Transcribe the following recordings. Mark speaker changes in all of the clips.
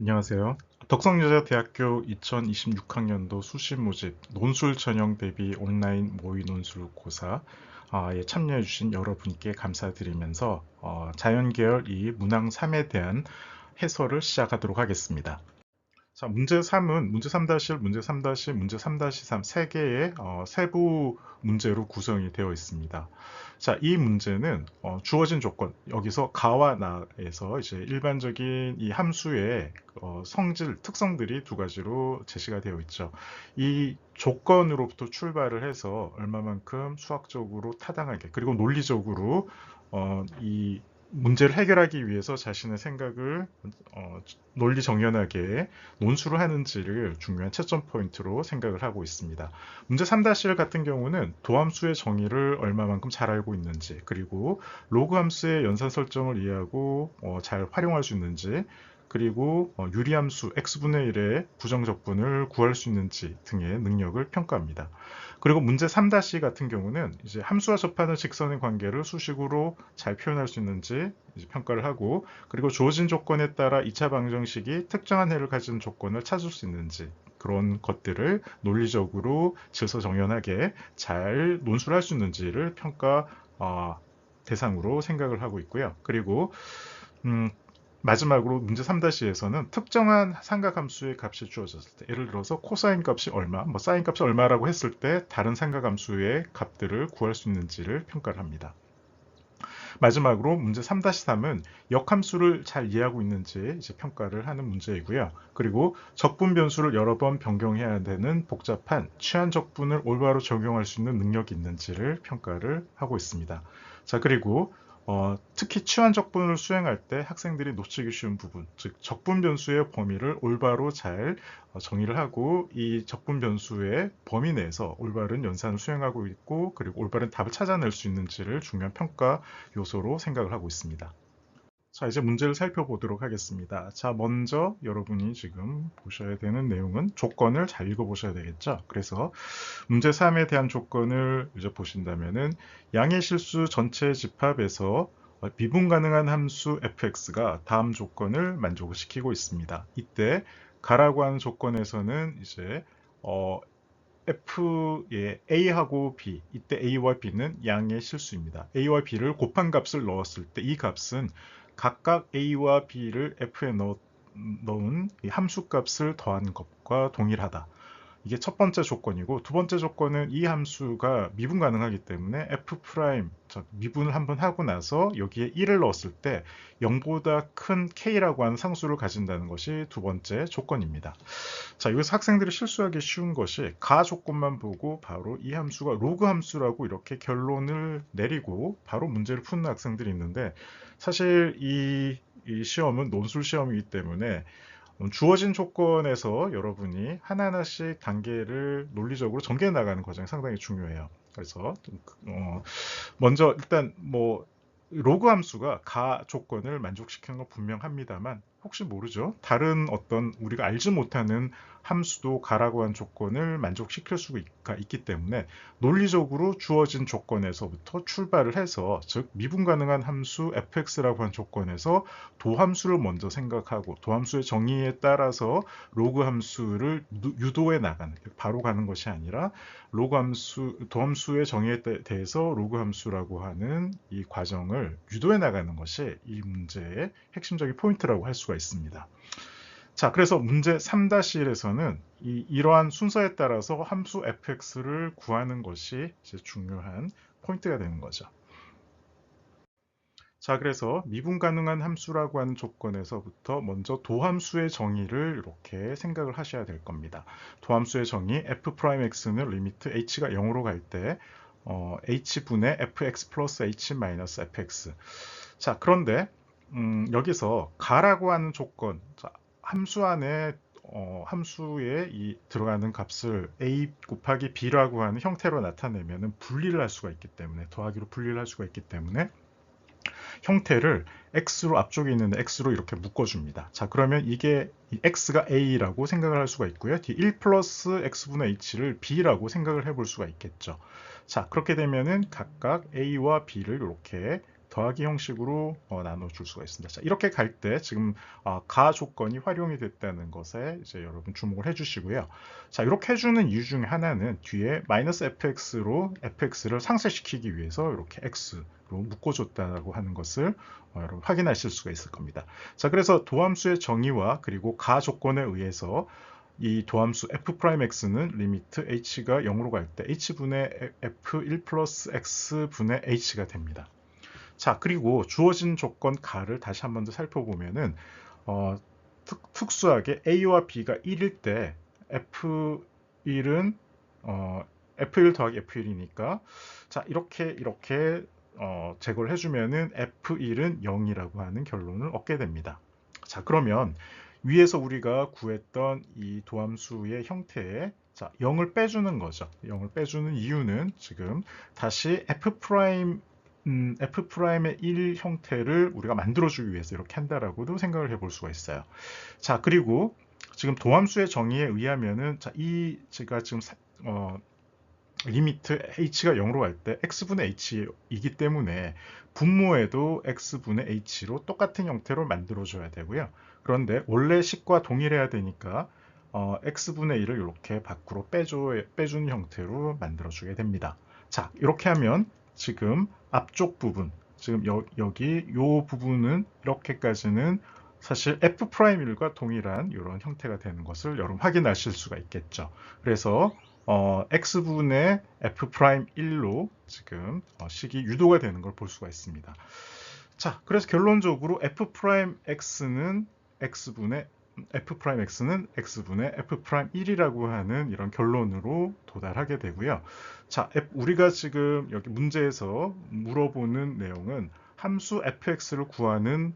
Speaker 1: 안녕하세요. 덕성여자대학교 2026학년도 수시 모집 논술 전형 대비 온라인 모의 논술고사에 참여해주신 여러분께 감사드리면서 자연계열 이 문항 3에 대한 해설을 시작하도록 하겠습니다. 자, 문제 3은 문제 3-1, 문제 3-, 문제 3-3 세 개의 세부 문제로 구성이 되어 있습니다. 자, 이 문제는 주어진 조건, 여기서 가와 나에서 이제 일반적인 이 함수의 성질, 특성들이 두 가지로 제시가 되어 있죠. 이 조건으로부터 출발을 해서 얼마만큼 수학적으로 타당하게, 그리고 논리적으로 이 문제를 해결하기 위해서 자신의 생각을 논리 정연하게 논술을 하는지를 중요한 채점 포인트로 생각을 하고 있습니다. 문제 3-1 같은 경우는 도함수의 정의를 얼마만큼 잘 알고 있는지, 그리고 로그 함수의 연산 설정을 이해하고 잘 활용할 수 있는지, 그리고 유리함수 x분의 1의 부정적분을 구할 수 있는지 등의 능력을 평가합니다. 그리고 문제 3-2 같은 경우는 이제 함수와 접하는 직선의 관계를 수식으로 잘 표현할 수 있는지 평가를 하고, 그리고 주어진 조건에 따라 2차 방정식이 특정한 해를 가진 조건을 찾을 수 있는지, 그런 것들을 논리적으로 질서정연하게 잘 논술할 수 있는지를 평가 대상으로 생각을 하고 있고요. 그리고 음, 마지막으로 문제 3-2에서는 특정한 삼각함수의 값이 주어졌을 때, 예를 들어서 코사인 값이 얼마, 사인 값이 얼마라고 했을 때 다른 삼각함수의 값들을 구할 수 있는지를 평가를 합니다. 마지막으로 문제 3-3은 역함수를 잘 이해하고 있는지 이제 평가를 하는 문제이고요. 그리고 적분 변수를 여러 번 변경해야 되는 복잡한 취한 적분을 올바로 적용할 수 있는 능력이 있는지를 평가를 하고 있습니다. 자, 그리고 특히 취한 적분을 수행할 때 학생들이 놓치기 쉬운 부분, 즉 적분 변수의 범위를 올바로 잘 정의를 하고 이 적분 변수의 범위 내에서 올바른 연산을 수행하고 있고, 그리고 올바른 답을 찾아낼 수 있는지를 중요한 평가 요소로 생각을 하고 있습니다. 자, 이제 문제를 살펴보도록 하겠습니다. 자, 먼저 여러분이 지금 보셔야 되는 내용은 조건을 잘 읽어보셔야 되겠죠. 그래서 문제 3에 대한 조건을 이제 보신다면은 양의 실수 전체 집합에서 미분 가능한 함수 fx가 다음 조건을 만족시키고 있습니다. 이때 가라고 하는 조건에서는 이제 F의 A하고 B, 이때 A와 B는 양의 실수입니다. A와 B를 곱한 값을 넣었을 때 이 값은 각각 A와 B를 F에 넣은 함수값을 더한 것과 동일하다. 이게 첫 번째 조건이고, 두 번째 조건은 이 함수가 미분 가능하기 때문에 f 프라임, 미분을 한번 하고 나서 여기에 1을 넣었을 때 0보다 큰 k라고 하는 상수를 가진다는 것이 두 번째 조건입니다. 자, 여기서 학생들이 실수하기 쉬운 것이 가 조건만 보고 바로 이 함수가 로그 함수라고 이렇게 결론을 내리고 바로 문제를 푸는 학생들이 있는데, 사실 이 시험은 논술 시험이기 때문에 주어진 조건에서 여러분이 하나하나씩 단계를 논리적으로 전개해 나가는 과정이 상당히 중요해요. 그래서 먼저 일단 로그 함수가 가 조건을 만족시키는 건 분명합니다만, 혹시 모르죠. 다른 어떤 우리가 알지 못하는 함수도 가라고 한 조건을 만족시킬 수가 있기 때문에 논리적으로 주어진 조건에서부터 출발을 해서, 즉 미분 가능한 함수 fx라고 한 조건에서 도함수를 먼저 생각하고 도함수의 정의에 따라서 로그 함수를 유도해 나가는, 바로 가는 것이 아니라 로그 함수, 도함수의 정의에 대해서 로그 함수라고 하는 이 과정을 유도해 나가는 것이 이 문제의 핵심적인 포인트라고 할 수가 있습니다. 자, 그래서 문제 3-1에서는 이러한 순서에 따라서 함수 fx를 구하는 것이 이제 중요한 포인트가 되는 거죠. 자, 그래서 미분 가능한 함수라고 하는 조건에서부터 먼저 도함수의 정의를 이렇게 생각을 하셔야 될 겁니다. 도함수의 정의 f'x는 리미트 h가 0으로 갈 때 h분의 fx 플러스 h 마이너스 fx. 자, 그런데 여기서 가라고 하는 조건, 자, 함수 안에 함수에 들어가는 값을 a 곱하기 b라고 하는 형태로 나타내면 분리를 할 수가 있기 때문에, 더하기로 분리를 할 수가 있기 때문에 형태를 x로, 앞쪽에 있는 x로 이렇게 묶어줍니다. 자, 그러면 이게 x가 a라고 생각을 할 수가 있고요. 뒤 1 플러스 x분의 h를 b라고 생각을 해볼 수가 있겠죠. 자, 그렇게 되면은 각각 a와 b를 이렇게 더하기 형식으로 나눠줄 수가 있습니다. 자, 이렇게 갈 때 지금 가 조건이 활용이 됐다는 것에 이제 여러분 주목을 해주시고요. 자, 이렇게 해주는 이유 중에 하나는 뒤에 마이너스 fx로 fx를 상쇄시키기 위해서 이렇게 x로 묶어줬다고 하는 것을 여러분 확인하실 수가 있을 겁니다. 자, 그래서 도함수의 정의와 그리고 가 조건에 의해서 이 도함수 f'x는 리미트 h가 0으로 갈 때 h분의 f1 플러스 x분의 h가 됩니다. 자, 그리고 주어진 조건 가를 다시 한 번 더 살펴보면은 특수하게 a와 b가 1일 때 f1은 f1 더하기 f1이니까 자, 이렇게 제거를 해주면은 f1은 0이라고 하는 결론을 얻게 됩니다. 자, 그러면 위에서 우리가 구했던 이 도함수의 형태에 자, 0을 빼주는 거죠. 0을 빼주는 이유는 지금 다시 f'의 1 형태를 우리가 만들어주기 위해서 이렇게 한다라고도 생각을 해볼 수가 있어요. 자, 그리고 지금 도함수의 정의에 의하면은 자, 제가 지금 리미트 h가 0으로 갈 때 x분의 h이기 때문에 분모에도 x분의 h로 똑같은 형태로 만들어줘야 되고요. 그런데 원래 식과 동일해야 되니까 x분의 1을 이렇게 밖으로 빼주는 형태로 만들어주게 됩니다. 자, 이렇게 하면 지금 앞쪽 부분, 지금 여기 이 부분은 이렇게까지는 사실 f'1과 동일한 이런 형태가 되는 것을 여러분 확인하실 수가 있겠죠. 그래서 x분의 f'1로 지금 식이 유도가 되는 걸 볼 수가 있습니다. 자, 그래서 결론적으로 f'x는 x분의 f'1이라고 하는 이런 결론으로 도달하게 되고요. 자, 우리가 지금 여기 문제에서 물어보는 내용은 함수 fx를 구하는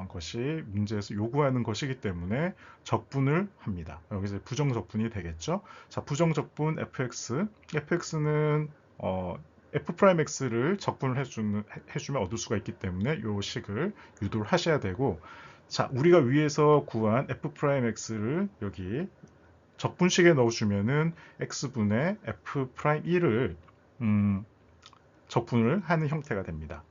Speaker 1: 것이 문제에서 요구하는 것이기 때문에 적분을 합니다. 여기서 부정적분이 되겠죠. 자, 부정적분 fx는 f'x를 적분을 해주면 얻을 수가 있기 때문에 이 식을 유도를 하셔야 되고, 자, 우리가 위에서 구한 f'x를 여기 적분식에 넣어주면은 x분의 f'1을 적분을 하는 형태가 됩니다.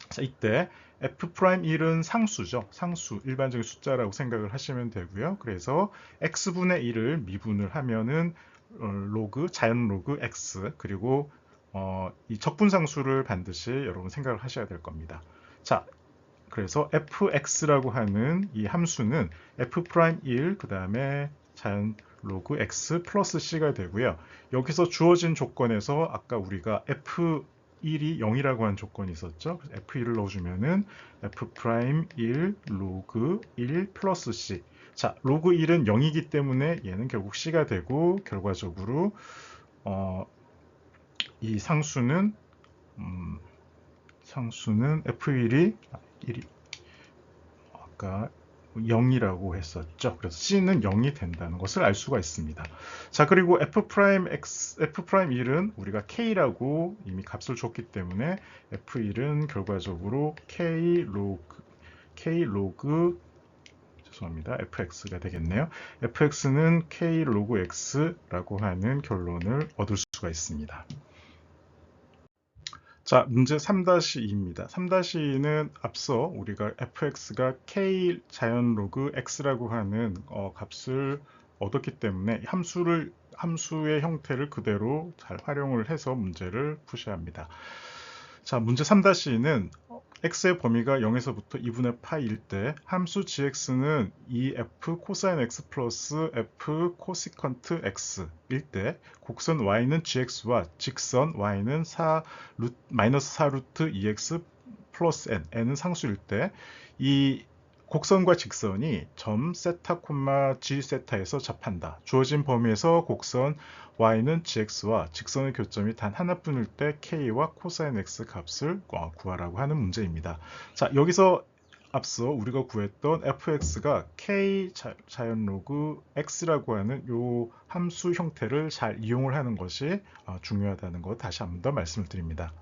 Speaker 1: 자, 이때 f'1은 상수죠. 상수, 일반적인 숫자라고 생각을 하시면 되고요. 그래서 x분의 1을 미분을 하면은 자연 로그 x, 그리고 이 적분상수를 반드시 여러분 생각을 하셔야 될 겁니다. 자, 그래서 fx라고 하는 이 함수는 f'1, 그 다음에 자연 로그 x 플러스 c가 되고요. 여기서 주어진 조건에서 아까 우리가 f1이 0이라고 한 조건이 있었죠. f1을 넣어주면은 f'1 로그 1 플러스 c. 자, 로그 1은 0이기 때문에 얘는 결국 c가 되고, 결과적으로 이 상수는 f1이 아까 0이라고 했었죠. 그래서 c는 0이 된다는 것을 알 수가 있습니다. 자, 그리고 f'1은 우리가 k라고 이미 값을 줬기 때문에 f1은 결과적으로 k 로그 죄송합니다. fx가 되겠네요. fx는 k 로그 x라고 하는 결론을 얻을 수가 있습니다. 자, 문제 3-2입니다. 3-2는 앞서 우리가 fx가 k 자연 로그 x라고 하는 값을 얻었기 때문에 함수의 형태를 그대로 잘 활용을 해서 문제를 푸셔야 합니다. 자, 문제 3-2는 x의 범위가 0에서부터 2분의 파이일 때 함수 gx는 2f 코사인 x 플러스 f 코시컨트 x일 때 곡선 y는 gx와 직선 y는 마이너스 4루트 2x 플러스 n은 상수일 때 이 곡선과 직선이 점 세타 콤마 g 세타에서 접한다. 주어진 범위에서 곡선 y는 gx와 직선의 교점이 단 하나뿐일 때 k와 코사인 x 값을 구하라고 하는 문제입니다. 자, 여기서 앞서 우리가 구했던 fx가 k 자연 로그 x라고 하는 이 함수 형태를 잘 이용을 하는 것이 중요하다는 것 다시 한 번 더 말씀을 드립니다.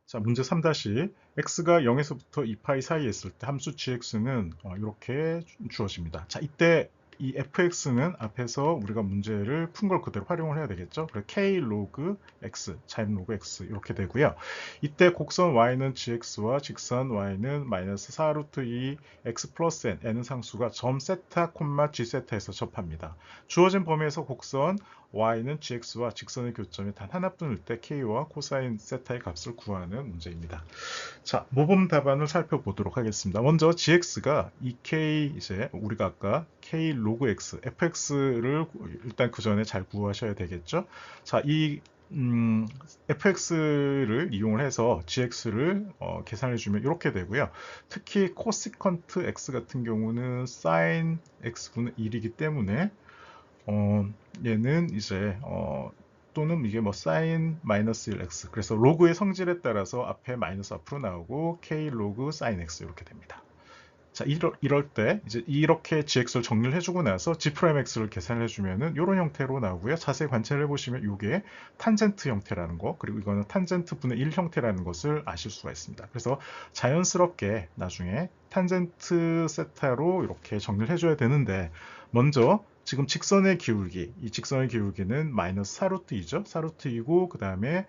Speaker 1: 자, 문제 3-, x가 0에서부터 2파이 사이에 있을 때 함수 gx는 이렇게 주어집니다. 자, 이때 이 fx는 앞에서 우리가 문제를 푼 걸 그대로 활용을 해야 되겠죠. 그래서 k 로그 x, 자연 로그 x 이렇게 되고요. 이때 곡선 y는 gx와 직선 y는 마이너스 4루트 2 x 플러스 n, n은 상수가 점 세타, g 세타에서 접합니다. 주어진 범위에서 곡선 y는 gx와 직선의 교점이 단 하나뿐일 때 k와 코사인 세타의 값을 구하는 문제입니다. 자, 모범 답안을 살펴보도록 하겠습니다. 먼저 gx가 이 k, 이제 우리가 아까 k 로그 x, fx를 일단 그 전에 잘 구하셔야 되겠죠. 자, 이 fx를 이용을 해서 gx를 계산해 주면 이렇게 되고요. 특히 코시컨트 x 같은 경우는 sin x분의 1이기 때문에 얘는 이제 또는 이게 뭐 sin 마이너스 1x, 그래서 로그의 성질에 따라서 앞에 마이너스 앞으로 나오고 k 로그 sin x 이렇게 됩니다. 자, 이럴 때 이제 이렇게 gx를 정리를 해주고 나서 g'x를 계산을 해주면은 이런 형태로 나오고요. 자세히 관찰해 보시면 이게 탄젠트 형태라는 거, 그리고 이거는 탄젠트 분의 1 형태라는 것을 아실 수가 있습니다. 그래서 자연스럽게 나중에 탄젠트 세타로 이렇게 정리를 해줘야 되는데, 먼저 지금 직선의 기울기, 이 직선의 기울기는 마이너스 4루트 2죠. 4루트 2고 그 다음에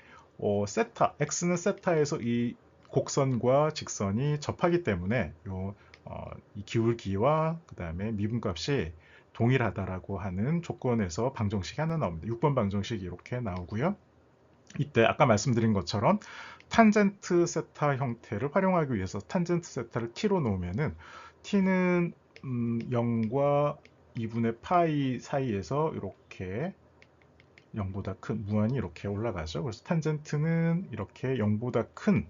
Speaker 1: 세타, x는 세타에서 이 곡선과 직선이 접하기 때문에 이 기울기와 그 다음에 미분값이 동일하다라고 하는 조건에서 방정식이 하나 나옵니다. 6번 방정식이 이렇게 나오고요. 이때 아까 말씀드린 것처럼 탄젠트 세타 형태를 활용하기 위해서 탄젠트 세타를 t로 놓으면은 t는 0과 2분의 파이 사이에서 이렇게 0보다 큰 무한히 이렇게 올라가죠. 그래서 탄젠트는 이렇게 0보다 큰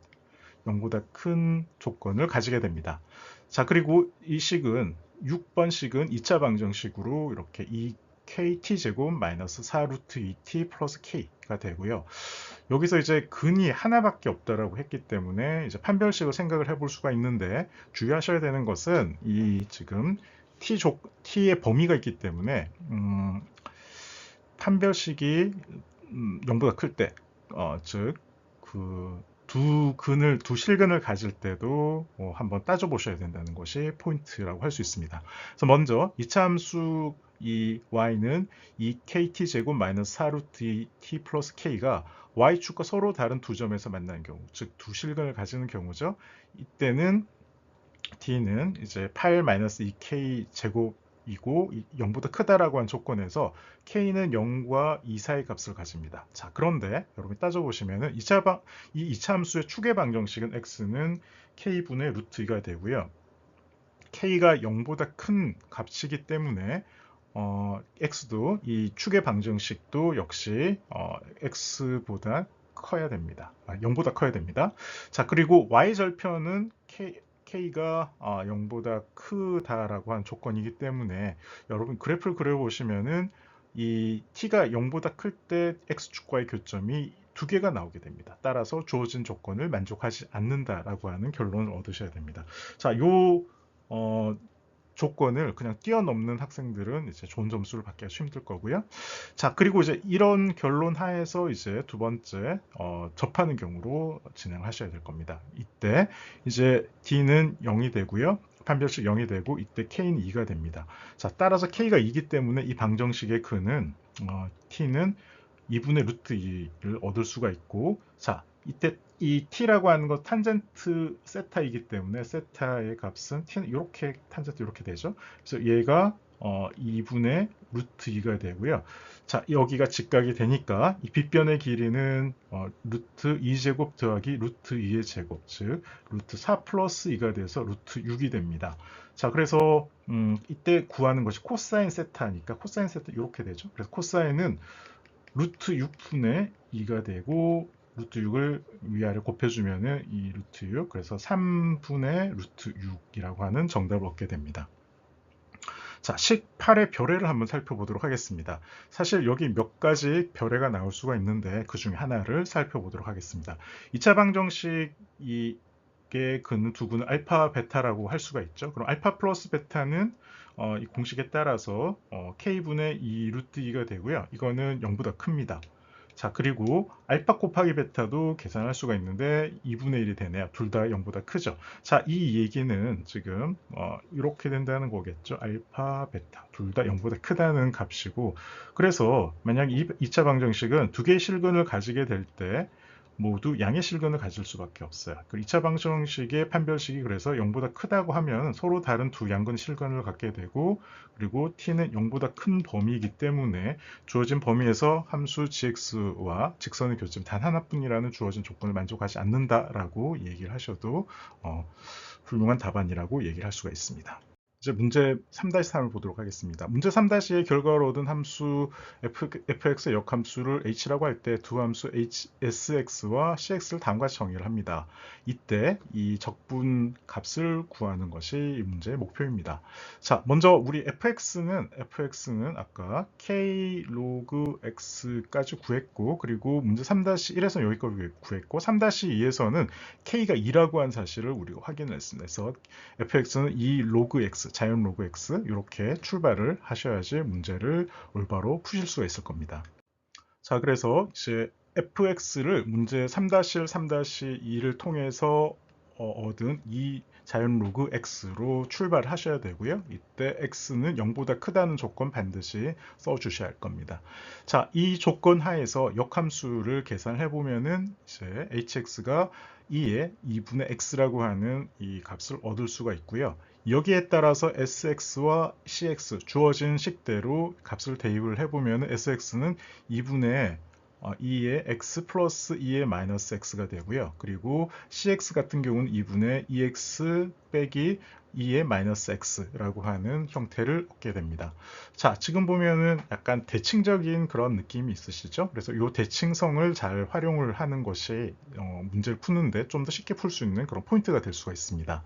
Speaker 1: 조건을 가지게 됩니다. 자, 그리고 이 식은 6번 식은 2차 방정식으로 이렇게 2kt 제곱 마이너스 4루트 2t 플러스 k가 되고요. 여기서 이제 근이 하나밖에 없다라고 했기 때문에 이제 판별식을 생각을 해볼 수가 있는데, 주의하셔야 되는 것은 이 지금 t의 범위가 있기 때문에 판별식이 0보다 클 때, 즉 두 실근을 가질 때도 한번 따져보셔야 된다는 것이 포인트라고 할 수 있습니다. 그래서 먼저 2차 함수 이 y는 2kt 제곱 마이너스 4루트 t 플러스 k가 y축과 서로 다른 두 점에서 만나는 경우, 즉 두 실근을 가지는 경우죠. 이때는 t는 이제 8 마이너스 2k 제곱이고 0보다 크다라고 한 조건에서 k는 0과 2 사이 값을 가집니다. 자, 그런데 여러분이 따져보시면은 이 2차 함수의 추계 방정식은 x는 k분의 루트 2가 되고요. k가 0보다 큰 값이기 때문에 x도 이 추계 방정식도 역시 x보다 커야 됩니다. 0보다 커야 됩니다. 자, 그리고 y절편은 k가 0보다 크다라고 한 조건이기 때문에 여러분 그래프를 그려보시면은 이 t가 0보다 클 때 x축과의 교점이 두 개가 나오게 됩니다. 따라서 주어진 조건을 만족하지 않는다라고 하는 결론을 얻으셔야 됩니다. 자, 요 조건을 그냥 뛰어넘는 학생들은 이제 좋은 점수를 받기가 힘들 거고요. 자, 그리고 이제 이런 결론 하에서 이제 두 번째 접하는 경우로 진행하셔야 될 겁니다. 이때 이제 d는 0이 되고요. 판별식 0이 되고 이때 k는 2가 됩니다. 자, 따라서 k가 2기 때문에 이 방정식의 근은 t는 2분의 루트 2를 얻을 수가 있고, 자, 이때 이 t라고 하는 건 탄젠트 세타이기 때문에 세타의 값은 t는 이렇게 탄젠트 이렇게 되죠. 그래서 얘가 2분의 루트 2가 되고요. 자, 여기가 직각이 되니까 이 빗변의 길이는 루트 2제곱 더하기 루트 2의 제곱, 즉 루트 4 플러스 2가 돼서 루트 6이 됩니다. 자, 그래서 이때 구하는 것이 코사인 세타니까 코사인 세타 이렇게 되죠. 그래서 코사인은 루트 6분의 2가 되고 루트 6을 위아래 곱해주면은 이 루트 6, 그래서 3분의 루트 6이라고 하는 정답을 얻게 됩니다. 자, 식 8의 별해를 한번 살펴보도록 하겠습니다. 사실 여기 몇 가지 별해가 나올 수가 있는데 그 중에 하나를 살펴보도록 하겠습니다. 2차 방정식의 근은 두 근은 알파, 베타라고 할 수가 있죠. 그럼 알파 플러스 베타는 이 공식에 따라서 k분의 2 루트 2가 되고요. 이거는 0보다 큽니다. 자, 그리고 알파 곱하기 베타도 계산할 수가 있는데 2분의 1이 되네요. 둘 다 0보다 크죠. 자, 이 얘기는 지금 이렇게 된다는 거겠죠. 알파, 베타 둘 다 0보다 크다는 값이고, 그래서 만약 2차 방정식은 두 개의 실근을 가지게 될 때 모두 양의 실근을 가질 수밖에 없어요. 그 2차 방정식의 판별식이 그래서 0보다 크다고 하면 서로 다른 두 양근 실근을 갖게 되고, 그리고 t는 0보다 큰 범위이기 때문에 주어진 범위에서 함수 gx와 직선의 교점 단 하나뿐이라는 주어진 조건을 만족하지 않는다라고 얘기를 하셔도 훌륭한 답안이라고 얘기를 할 수가 있습니다. 이제 문제 3-3을 보도록 하겠습니다. 문제 3-의 결과로 얻은 함수 fx의 역함수를 h라고 할 때 두 함수 sx와 cx를 다음과 같이 정의를 합니다. 이때 이 적분 값을 구하는 것이 이 문제의 목표입니다. 자, 먼저 우리 fx는 아까 k log x까지 구했고, 그리고 문제 3-1에서 여기까지 구했고, 3-2에서는 k가 2라고 한 사실을 우리가 확인을 했습니다. 그래서 fx는 2 log x, 자연 로그 x 이렇게 출발을 하셔야지 문제를 올바로 푸실 수가 있을 겁니다. 자, 그래서 이제 fx를 문제 3-1, 3-2를 통해서 얻은 이 자연 로그 x로 출발하셔야 되고요. 이때 x는 0보다 크다는 조건 반드시 써주셔야 할 겁니다. 자, 이 조건 하에서 역함수를 계산해 보면은 이제 hx가 2의 2분의 x라고 하는 이 값을 얻을 수가 있고요. 여기에 따라서 sx와 cx 주어진 식대로 값을 대입을 해보면 sx는 2분의 2의 x 플러스 2의 마이너스 x가 되고요. 그리고 cx 같은 경우는 2분의 2x 빼기 2의 마이너스 x라고 하는 형태를 얻게 됩니다. 자, 지금 보면은 약간 대칭적인 그런 느낌이 있으시죠? 그래서 이 대칭성을 잘 활용을 하는 것이 문제를 푸는데 좀 더 쉽게 풀 수 있는 그런 포인트가 될 수가 있습니다.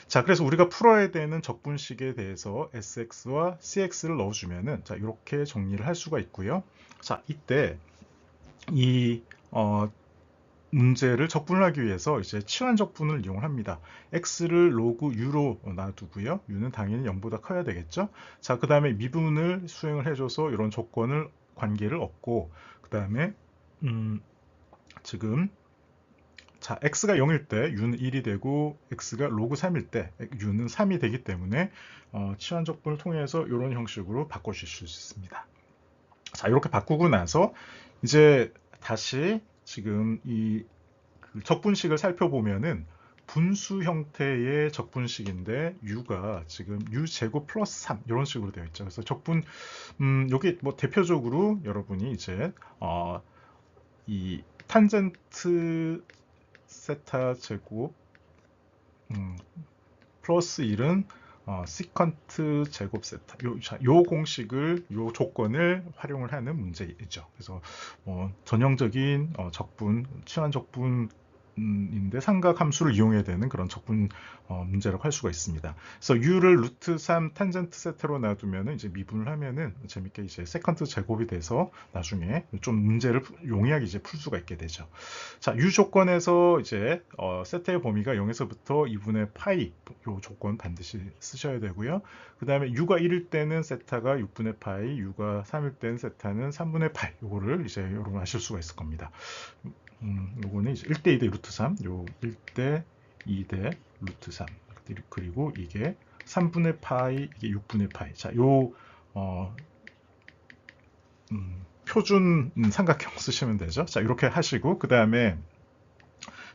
Speaker 1: 자, 그래서 우리가 풀어야 되는 적분식에 대해서 sx와 cx를 넣어주면은 자, 이렇게 정리를 할 수가 있고요. 자, 이때 이 문제를 적분을 하기 위해서 이제 치환 적분을 이용합니다. x를 로그 u로 놔두고요. u는 당연히 0보다 커야 되겠죠. 자, 그 다음에 미분을 수행을 해줘서 이런 조건을 관계를 얻고, 그 다음에 지금 자, x가 0일 때 u는 1이 되고 x가 로그 3일 때 u는 3이 되기 때문에 치환 적분을 통해서 이런 형식으로 바꿔주실 수 있습니다. 자, 이렇게 바꾸고 나서 이제 다시 지금 이 적분식을 살펴보면은 분수 형태의 적분식인데 u가 지금 u 제곱 플러스 3 이런 식으로 되어 있죠. 그래서 적분 여기 뭐 대표적으로 여러분이 이제 이 탄젠트 세타 제곱 플러스 1은 시컨트 제곱 세타 요 공식을 요 조건을 활용을 하는 문제이죠. 그래서 전형적인 적분 치환 적분 인데 삼각 함수를 이용해야 되는 그런 적분 문제라고 할 수가 있습니다. 그래서 u를 루트 3 탄젠트 세타로 놔두면은 이제 미분을 하면은 재밌게 이제 세컨트 제곱이 돼서 나중에 좀 문제를 용이하게 이제 풀 수가 있게 되죠. 자, u 조건에서 이제 세타의 범위가 0에서부터 2분의 파이 요 조건 반드시 쓰셔야 되고요. 그 다음에 u가 1일 때는 세타가 6분의 파이, u가 3일 때는 세타는 3분의 파이 요거를 이제 여러분 아실 수가 있을 겁니다. 요거는 이제 1대 2대 루트 3, 요 1대 2대 루트 3, 그리고 이게 3분의 파이, 이게 6분의 파이. 자, 요 표준 삼각형 쓰시면 되죠. 자, 이렇게 하시고 그 다음에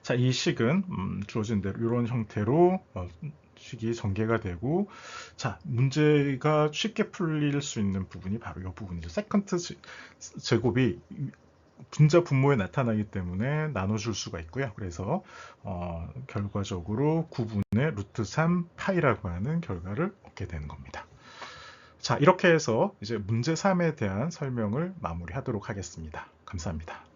Speaker 1: 자, 이 식은 주어진 대로 이런 형태로 식이 전개가 되고, 자, 문제가 쉽게 풀릴 수 있는 부분이 바로 이 부분이죠. 세컨트 제곱이 분자 분모에 나타나기 때문에 나눠줄 수가 있고요. 그래서 결과적으로 9분의 루트 3 파이라고 하는 결과를 얻게 되는 겁니다. 자, 이렇게 해서 이제 문제 3에 대한 설명을 마무리하도록 하겠습니다. 감사합니다.